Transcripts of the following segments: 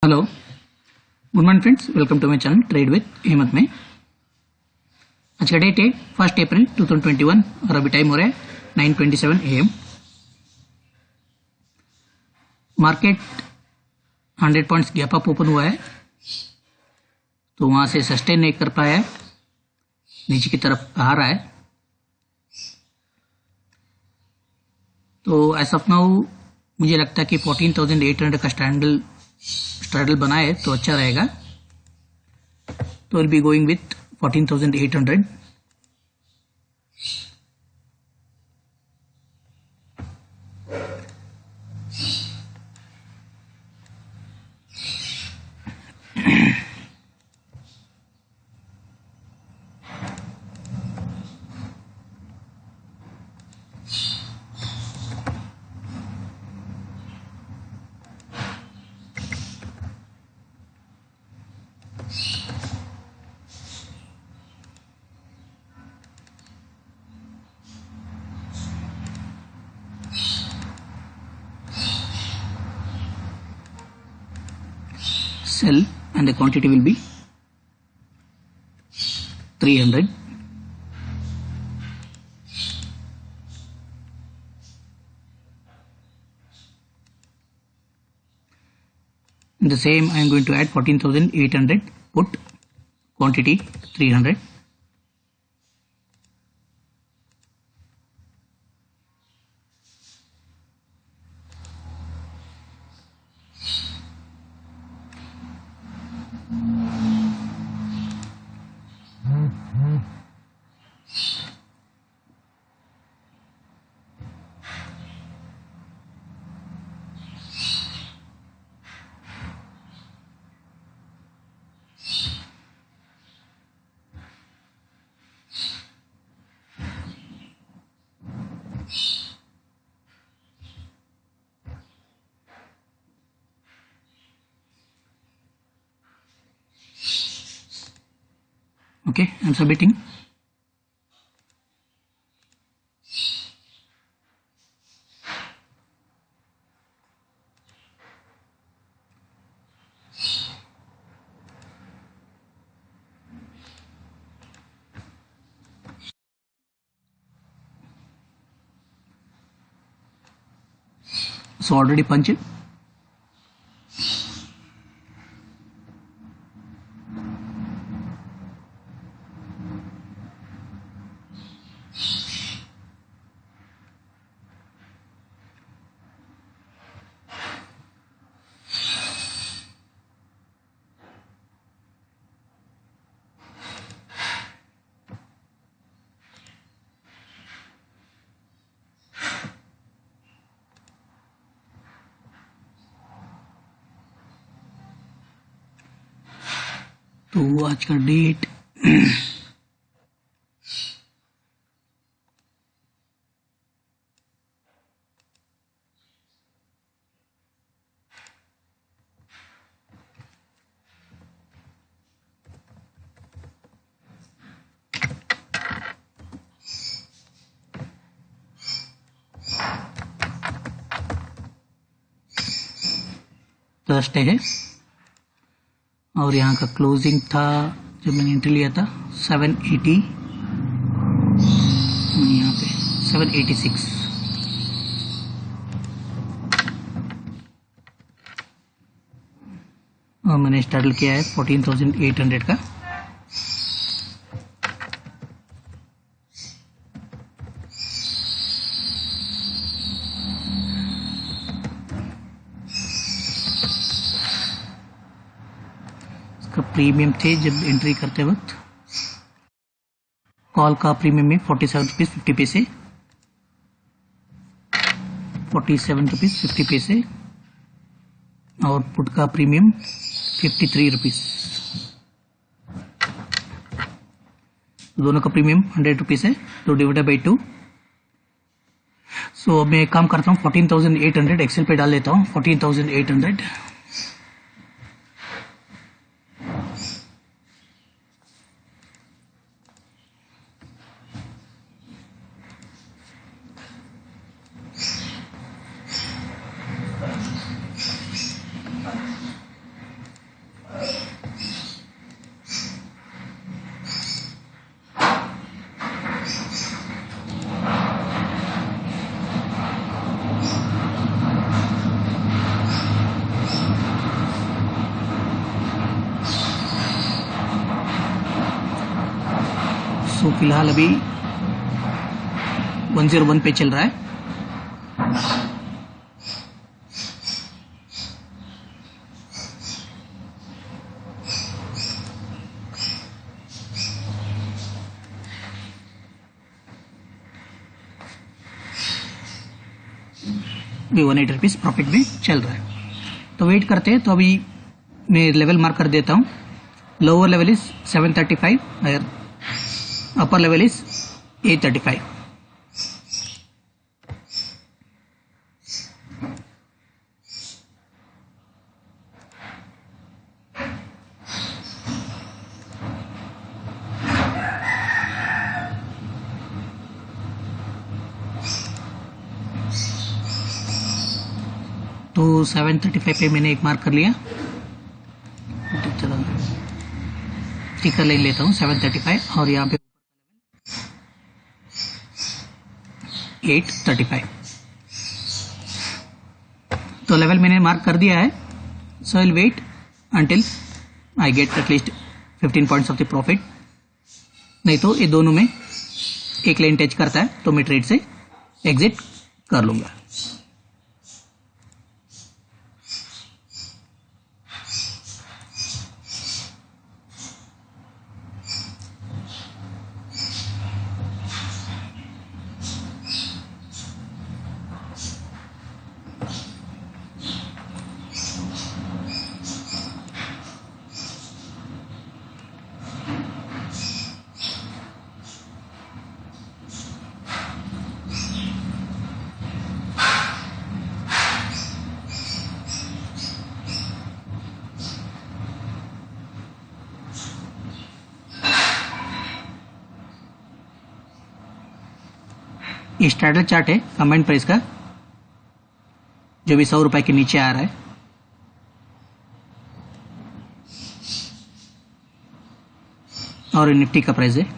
Hello, good morning friends, welcome to my channel trade with Hemant में। आज का date है 1 अप्रैल 2021 और अभी टाइम हो रहा है 9:27 AM। Market 100 points gap up open हुआ है, तो वहां से सस्टेन नहीं कर पाया है, नीचे की तरफ आ रहा है। तो एज ऑफ नाउ मुझे लगता है कि 14,800 का स्ट्रैडल बनाए तो अच्छा रहेगा। तो will be going with 14,800। Sell and the quantity will be 300. In the same I am going to add 14,800 put, quantity 300. Okay, I am submitting. So already punched. तो आज का डेट थर्सडे है और यहाँ का क्लोजिंग था जब मैंने एंट्री लिया था 780, यहाँ पे 786। और मैंने स्टार्ट किया है 14,800 का। प्रीमियम थे जब एंट्री करते वक्त, कॉल का प्रीमियम में 47 रुपीज 50 पैसे, और पुट का प्रीमियम 53 रुपीज। दोनों का प्रीमियम 100 रुपीज है, तो डिवाइडेड बाई 2। सो मैं एक काम करता हूँ, 14,800 एक्सेल पे डाल लेता हूँ। 14,800 14,800 तो फिलहाल अभी 101 पे चल रहा है। भी 180 रुपीज प्रॉफिट में चल रहा है। तो वेट करते हैं। तो अभी मैं लेवल मार्क कर देता हूँ। लोअर लेवल इज 735 और अपर लेवल इज 835। तो 735 पे मैंने एक मार्क कर लिया। चलो स्टिकर लाइन लेता हूँ 735 और यहाँ पे 835। तो लेवल मैंने मार्क कर दिया है। So will wait until I get at least 15 points of the profit. नहीं तो ये दोनों में एक लाइन टच करता है तो मैं ट्रेड से एग्जिट कर लूंगा। ये स्टैंडर्ड चार्ट है कमेंट प्राइस का, जो भी 100 रुपए के नीचे आ रहा है। और निफ्टी का प्राइस है।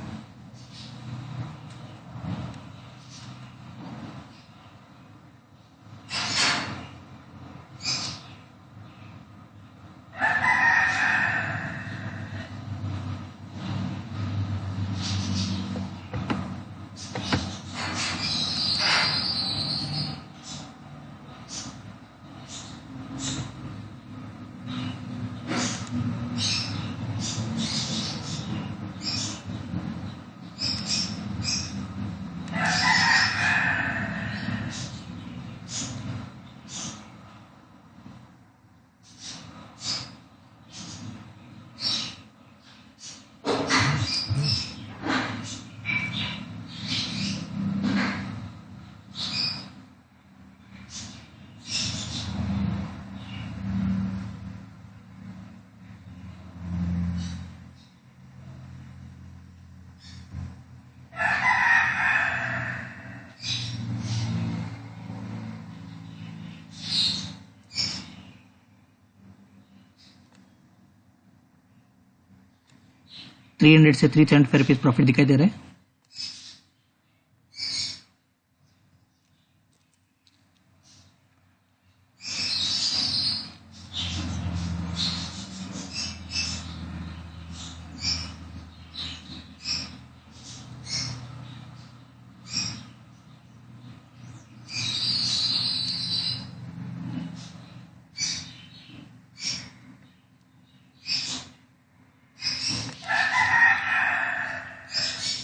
$300 से $375 प्रॉफिट दिखाई दे रहा है।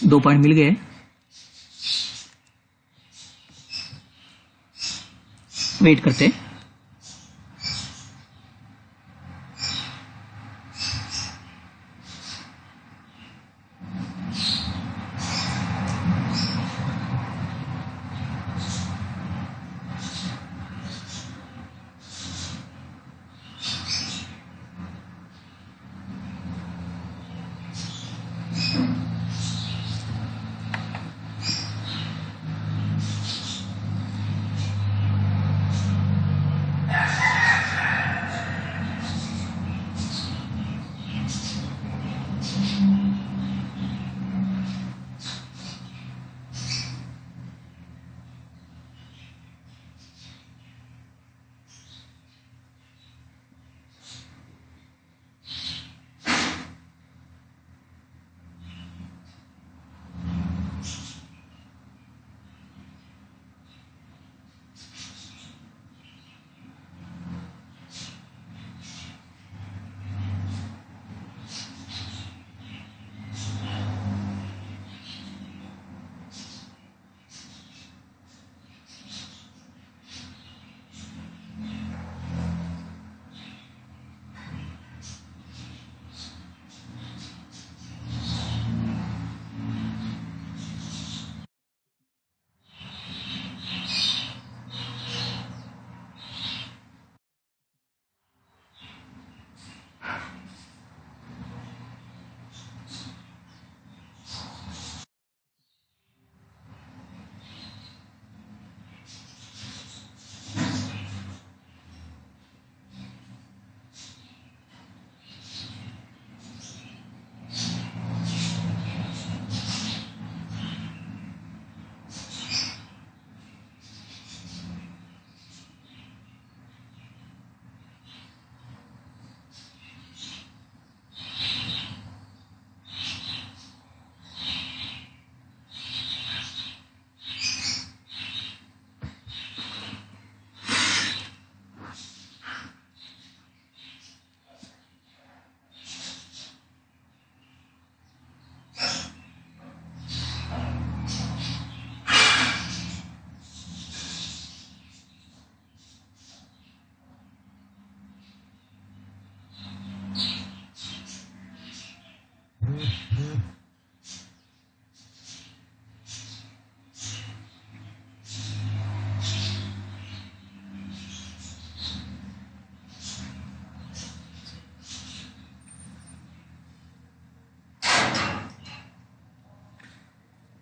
दो पॉइंट मिल गए। वेट करते हैं।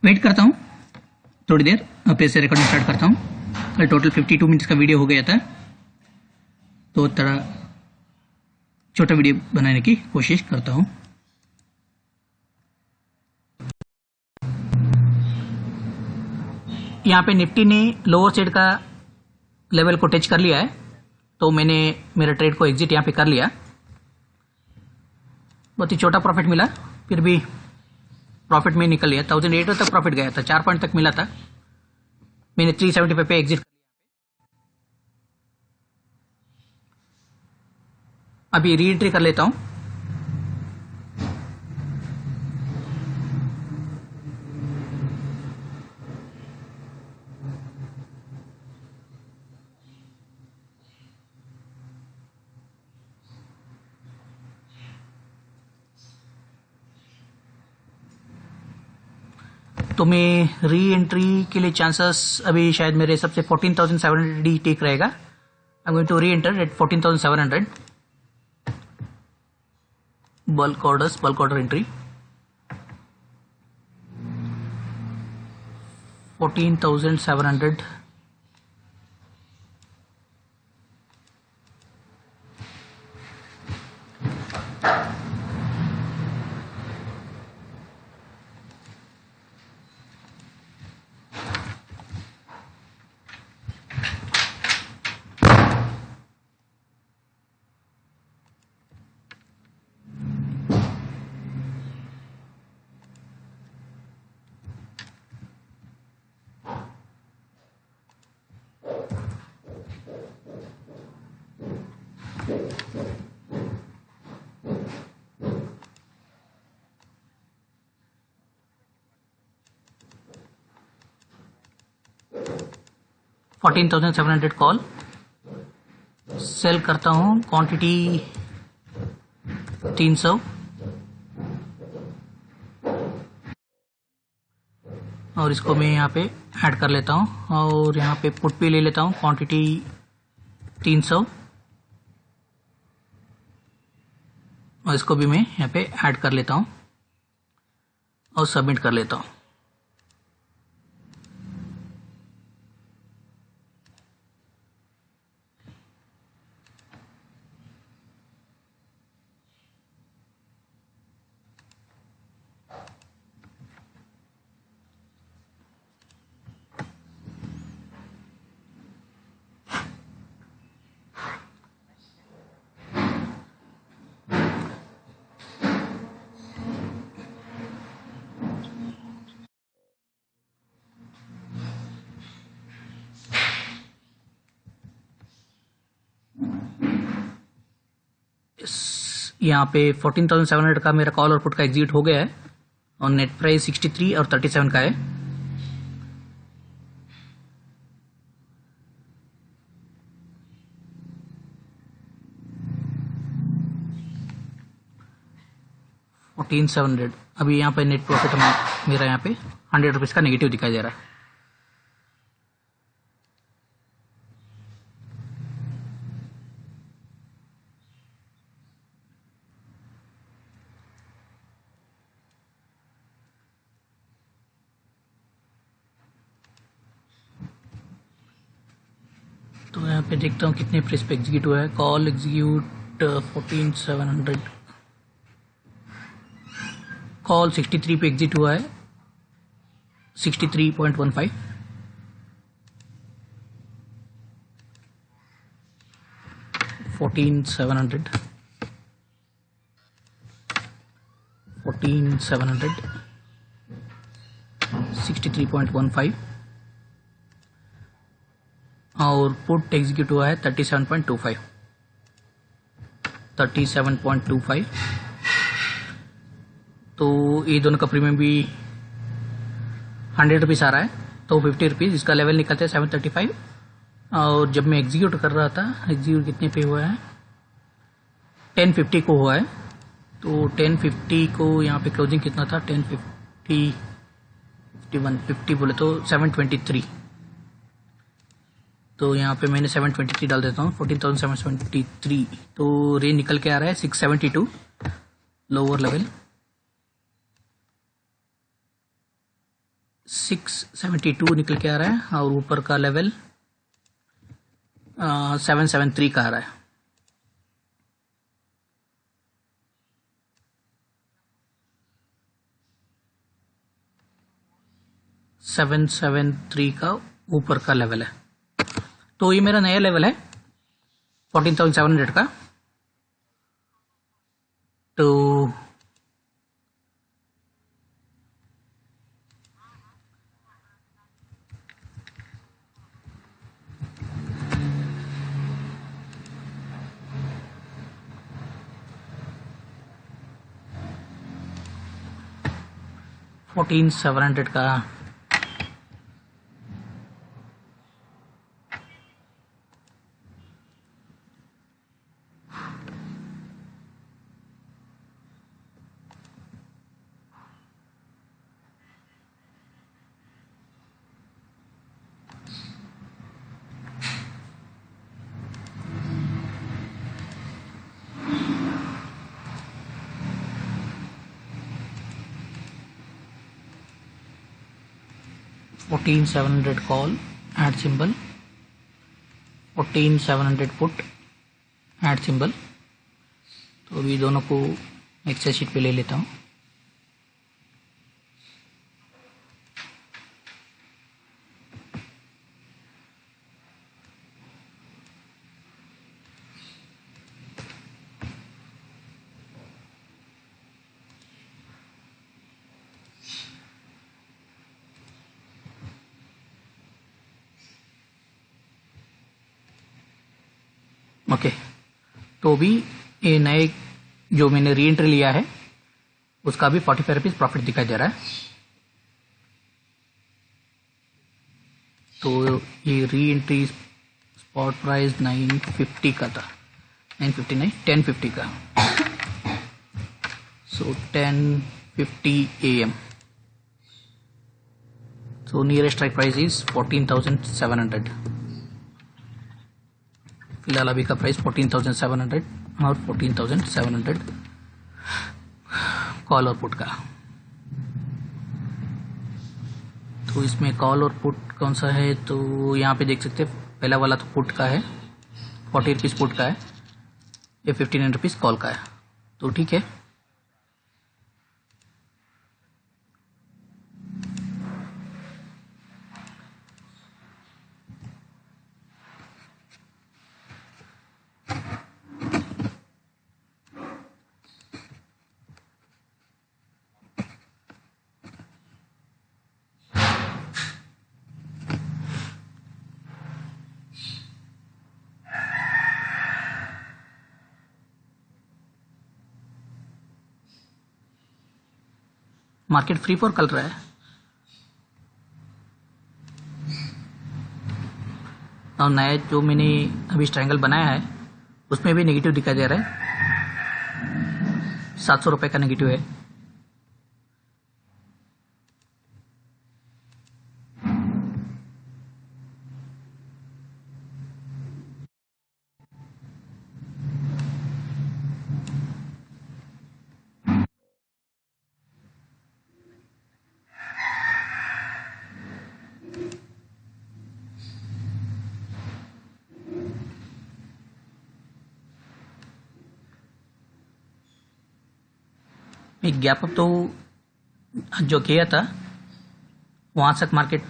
वेट करता हूँ थोड़ी देर, फिर से रिकॉर्डिंग स्टार्ट करता हूँ। कल टोटल 52 मिनट्स का वीडियो हो गया था, तो थोड़ा छोटा वीडियो बनाने की कोशिश करता हूँ। यहाँ पे निफ्टी ने लोअर साइड का लेवल को टच कर लिया है, तो मैंने मेरा ट्रेड को एग्जिट यहाँ पे कर लिया। बहुत ही छोटा प्रॉफिट मिला, फिर भी प्रॉफिट में निकल लिया। 1800 तक प्रॉफिट गया था, 4 पॉइंट तक मिला था, मैंने 375 पे एग्जिट। अभी री एंट्री कर लेता हूँ। तो मैं री एंट्री के लिए चांसेस अभी शायद मेरे हिसाब से 14,700 ही टेक रहेगा। I am going to re enter at 14,700 bulk order entry 14,700। $14,700 call sell करता हूं, क्वांटिटी 300 और इसको मैं यहाँ पे ऐड कर लेता हूं और यहाँ पे पुट भी ले लेता हूं, क्वांटिटी 300 और इसको भी मैं यहाँ पे ऐड कर लेता हूं और सबमिट कर लेता हूं। यहाँ पे 14,700 का मेरा कॉल और पुट का एग्जीक्यूट हो गया है और नेट प्राइस 63 और 37 का है। $14,700 अभी यहाँ पे नेट प्रॉफिट मेरा यहाँ पे 100 रुपीज का नेगेटिव दिखाई दे रहा है। तो यहाँ पे देखता हूँ कितने प्राइस पे एग्जीक्यूट हुआ है। कॉल एग्जीक्यूट 14,700, कॉल 63 पे एग्जिट हुआ है, 63.15। $14,700 63.15 और पुट एग्जीक्यूट हुआ है 37.25। तो ये दोनों का प्रीमियम भी 100 रुपीज़ आ रहा है, तो 50 रुपीज़ इसका लेवल निकलता है 735। और जब मैं एग्जीक्यूट कर रहा था, एग्जीक्यूट कितने पे हुआ है, 1050 को हुआ है। तो 1050 को यहाँ पे क्लोजिंग कितना था, 1050 5150 बोले तो 723। तो यहाँ पे मैंने 723 डाल देता हूँ, 14,723। तो रेंज निकल के आ रहा है 672 लोअर लेवल। 672 निकल के आ रहा है और ऊपर का लेवल 773 का आ रहा है। $773 का ऊपर का लेवल है। तो ये मेरा नया लेवल है 14,700 का। तो $14,700 का $14,700 call add symbol, 14,700 put add symbol. तो अभी दोनों को एक्सेल शीट पे ले लेता हूँ। ओके, तो भी ये नए जो मैंने री एंट्री लिया है उसका भी 45 रुपीज प्रॉफिट दिखाई दे रहा है। तो ये री एंट्री स्पॉट प्राइस 950 का था, 950 नहीं 1050 का। सो 10:50 AM। So nearest strike price is 14,700। फिलहाल अभी का प्राइस 14,700 और 14,700 कॉल और पुट का। तो इसमें कॉल और पुट कौन सा है, तो यहाँ पे देख सकते हैं पहला वाला तो पुट का है, 40 रुपीज़ पुट का है, ये 59 रुपीज़ कॉल का है। तो ठीक है, मार्केट फ्री फॉर चल रहा है और नया जो मैंने अभी ट्रायंगल बनाया है उसमें भी नेगेटिव दिखाई दे रहा है, 700 रुपये का नेगेटिव है। एक गैप अप तो जो किया था वहां तक मार्केट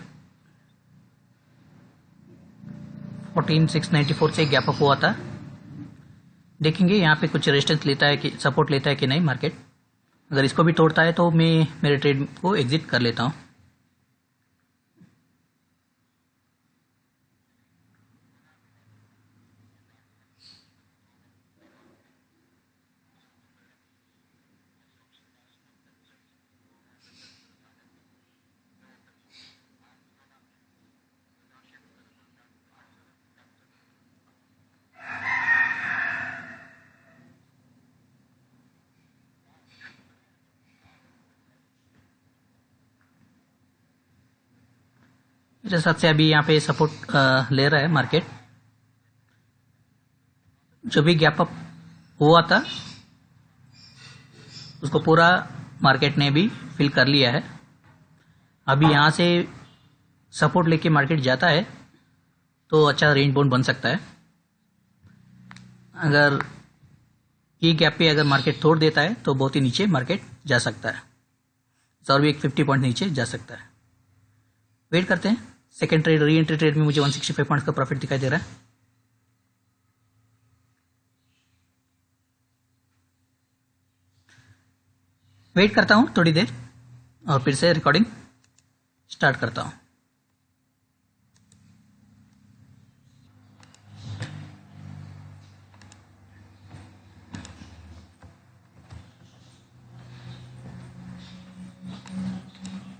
14,694 से गैप अप हुआ था। देखेंगे यहाँ पे कुछ रेजिस्टेंस लेता है कि सपोर्ट लेता है कि नहीं मार्केट। अगर इसको भी तोड़ता है तो मैं मेरे ट्रेड को एग्जिट कर लेता हूँ। मेरे हिसाब से अभी यहाँ पे सपोर्ट ले रहा है मार्केट। जो भी गैप अप हुआ था उसको पूरा मार्केट ने भी फिल कर लिया है। अभी यहाँ से सपोर्ट लेके मार्केट जाता है तो अच्छा रेंज बाउंड बन सकता है। अगर ये गैप पे अगर मार्केट तोड़ देता है तो बहुत ही नीचे मार्केट जा सकता है, और भी एक 50 पॉइंट नीचे जा सकता है। वेट करते हैं। Second trade re entry trade में मुझे 165 पॉइंट्स का प्रॉफिट दिखाई दे रहा है। वेट करता हूँ थोड़ी देर और फिर से रिकॉर्डिंग स्टार्ट करता हूँ।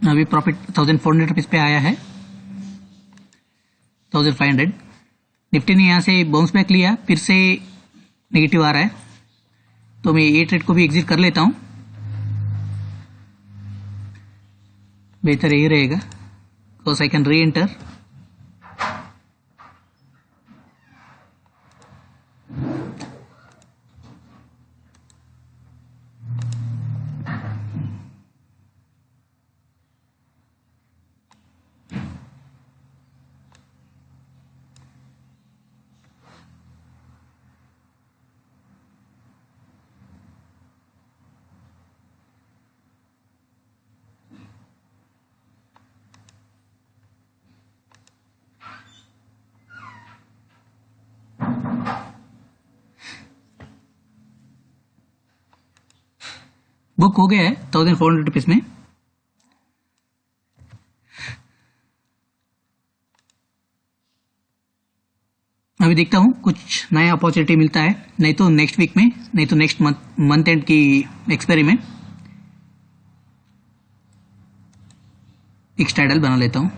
अभी प्रॉफिट 1400 रुपीज पे आया है, 1500। निफ्टी ने यहाँ से बाउंस बैक लिया, फिर से नेगेटिव आ रहा है, तो मैं ये ट्रेड को भी एग्जिट कर लेता हूँ, बेहतर यही रहेगा। बिकॉज आई कैन री एंटर। बुक हो गया है 1400 रुपीज में। अभी देखता हूँ कुछ नया अपॉर्चुनिटी मिलता है, नहीं तो नेक्स्ट वीक में, नहीं तो नेक्स्ट मंथ एंड की एक्सपायरी में एक स्ट्रैडल बना लेता हूँ।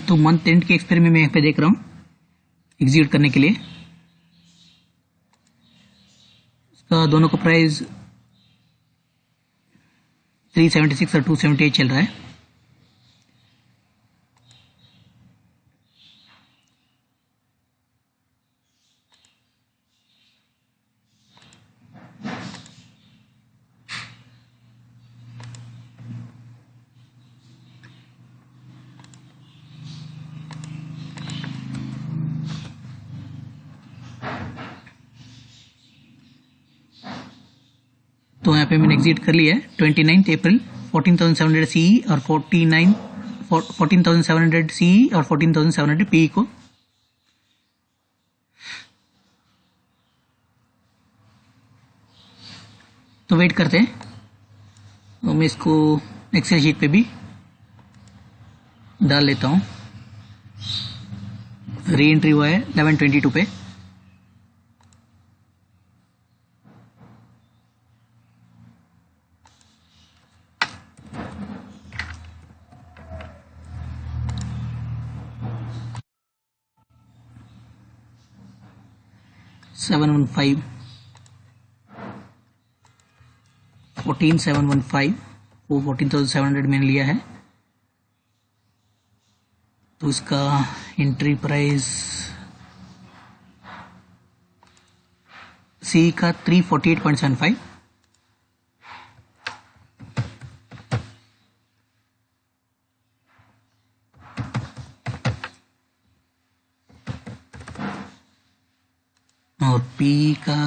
तो मंथ एंड के एक्सपायरी में मैं यहाँ पे देख रहा हूँ एग्जीक्यूट करने के लिए। इसका दोनों का प्राइस 376 और 278 चल रहा है। तो यहाँ पे मैंने एग्जिट कर लिया है 29 अप्रैल 14,700 सीई और 14,700 सीई और 14,700 पीई को। तो वेट करते हैं, तो मैं इसको एक्सेल शीट पे भी डाल लेता हूँ। री एंट्री हुआ है 11:22 पे। $715 14,715 वो 14,700 मैंने लिया है, तो इसका एंट्री प्राइस सी का 348.75, और पी का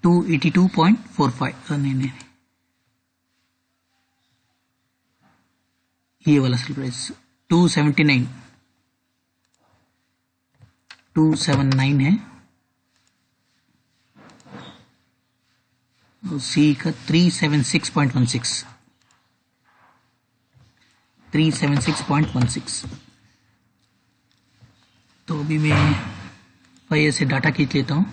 282.45, नहीं, ये वाला सेल प्राइस 279 है, और सी का 376.16। तो अभी मैं फाइल से डाटा खींच लेता हूँ।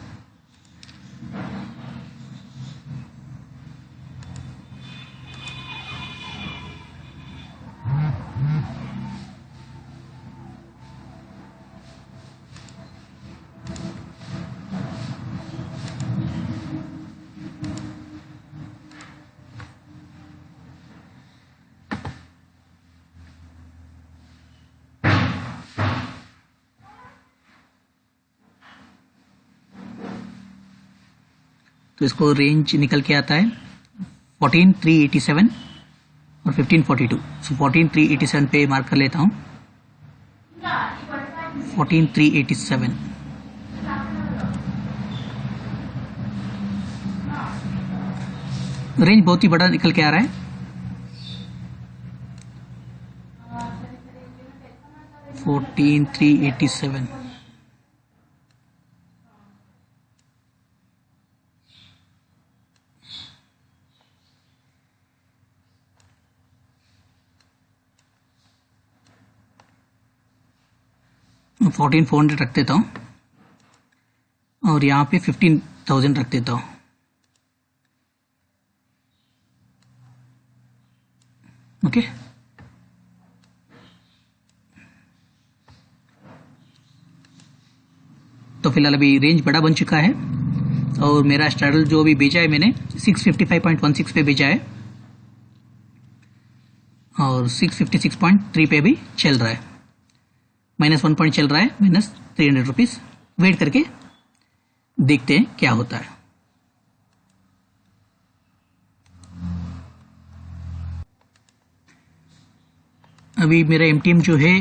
तो इसको रेंज निकल के आता है 14,387 और 1542। सो 14,387 पे मार्क कर लेता हूँ। 14,387 रेंज बहुत ही बड़ा निकल के आ रहा है। 14,387 14,400 रख देता हूँ और यहाँ पे 15,000 रख देता हूँ। ओके, तो फिलहाल अभी रेंज बड़ा बन चुका है और मेरा स्ट्रैडल जो अभी बेचा है मैंने 655.16 पे बेचा है और 656.3 पे भी चल रहा है। -1 पॉइंट चल रहा है, -300 रुपीज। वेट करके देखते हैं क्या होता है। अभी मेरा MTM जो है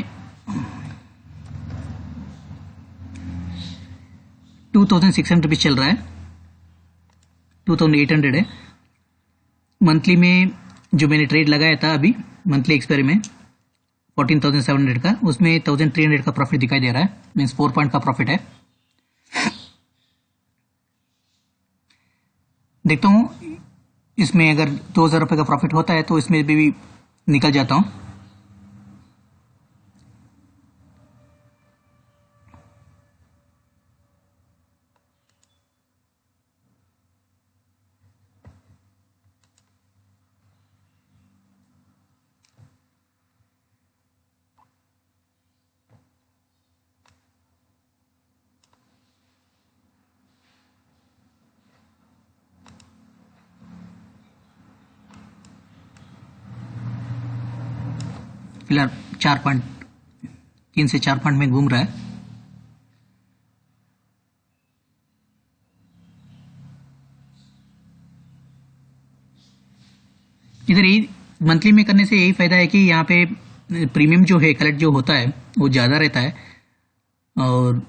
2,600 रुपीज चल रहा है, 2,800 है। मंथली में जो मैंने ट्रेड लगाया था अभी मंथली एक्सपायरी में 14,700 का, उसमें 1,300 का प्रॉफिट दिखाई दे रहा है, मीन्स 4 पॉइंट का प्रॉफिट है। देखता हूँ इसमें अगर 2,000 रुपये का प्रॉफिट होता है तो इसमें भी निकल जाता हूँ। फिलहाल 3 से 4 पॉइंट में घूम रहा है। इधर ही मंथली में करने से यही फायदा है कि यहाँ पे प्रीमियम जो है कलेक्ट जो होता है वो ज़्यादा रहता है और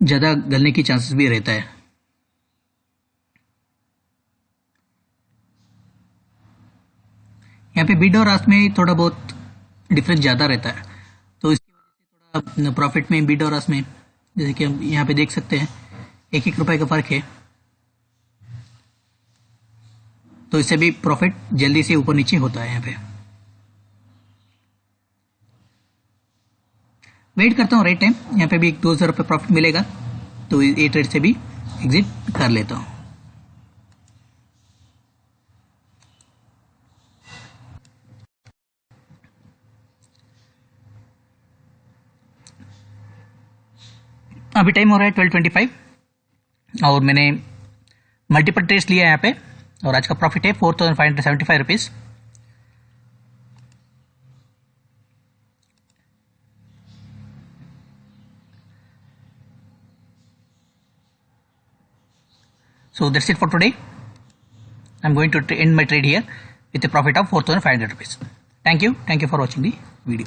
ज़्यादा गलने की चांसेस भी रहता है। यहाँ पे बिड और आस्क में थोड़ा बहुत डिफरेंस ज़्यादा रहता है, तो इसकी वजह से थोड़ा प्रॉफिट में बिड और आस्क में, जैसे कि हम यहाँ पे देख सकते हैं 1-1 रुपए का फ़र्क है, तो इससे भी प्रॉफिट जल्दी से ऊपर नीचे होता है। यहाँ पे वेट करता हूँ राइट टाइम, यहाँ पे भी 2,000 रुपये प्रॉफिट मिलेगा तो ये ट्रेड से भी एग्जिट कर लेता हूँ। अभी टाइम हो रहा है 12:25 और मैंने मल्टीपल ट्रेड्स लिया है यहाँ पे और आज का प्रॉफिट है 4,575 rupees. So that's it for today. I'm going to end my trade here with a profit of 4,500 rupees. Thank you for watching the video.